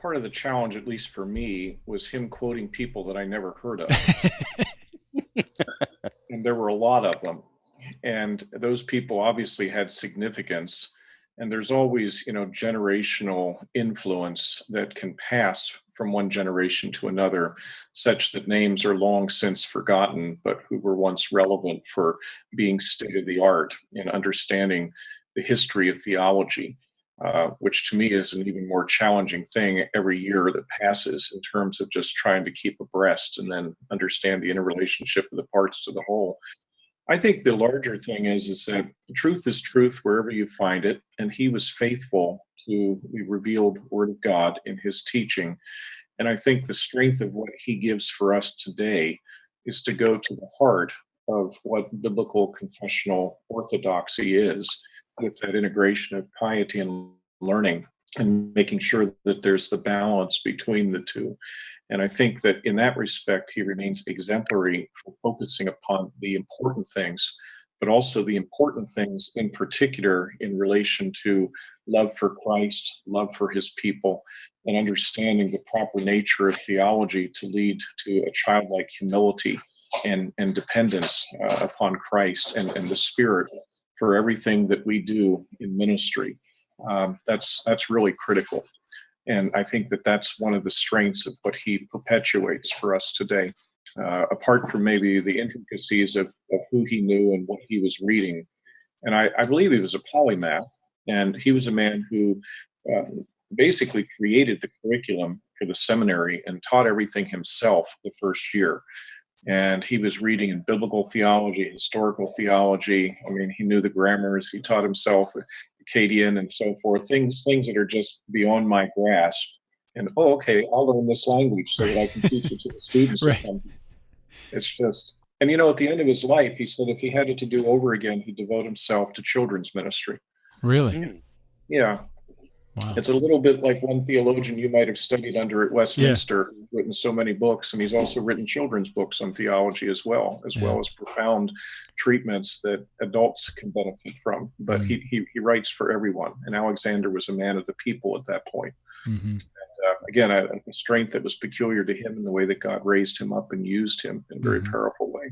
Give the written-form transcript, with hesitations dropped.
part of the challenge, at least for me, was him quoting people that I never heard of. And there were a lot of them. And those people obviously had significance. And there's always, generational influence that can pass from one generation to another, such that names are long since forgotten, but who were once relevant for being state of the art in understanding the history of theology, which to me is an even more challenging thing every year that passes in terms of just trying to keep abreast and then understand the interrelationship of the parts to the whole. I think the larger thing is that truth is truth wherever you find it, and he was faithful to the revealed Word of God in his teaching. And I think the strength of what he gives for us today is to go to the heart of what biblical confessional orthodoxy is, with that integration of piety and learning, and making sure that there's the balance between the two. And I think that in that respect, he remains exemplary for focusing upon the important things, but also the important things in particular in relation to love for Christ, love for his people, and understanding the proper nature of theology to lead to a childlike humility and dependence upon Christ and the Spirit for everything that we do in ministry. That's really critical. And I think that that's one of the strengths of what he perpetuates for us today, apart from maybe the intricacies of who he knew and what he was reading. And I believe he was a polymath, and he was a man who uh, basically created the curriculum for the seminary and taught everything himself the first year. And he was reading in biblical theology, historical theology. I mean, he knew the grammars. He taught himself Akkadian and so forth, things that are just beyond my grasp. And okay, I'll learn this language so that I can teach it to the students that Right. come. It's just, and at the end of his life, he said if he had it to do over again, he'd devote himself to children's ministry. Really? Yeah, Wow. it's a little bit like one theologian you might have studied under at Yeah. Westminster, who's written so many books, and he's also written children's books on theology as Yeah. well as profound treatments that adults can benefit from. But Mm. he writes for everyone, and Alexander was a man of the people at that point. Hmm. Again, a strength that was peculiar to him in the way that God raised him up and used him in a very Hmm. powerful way.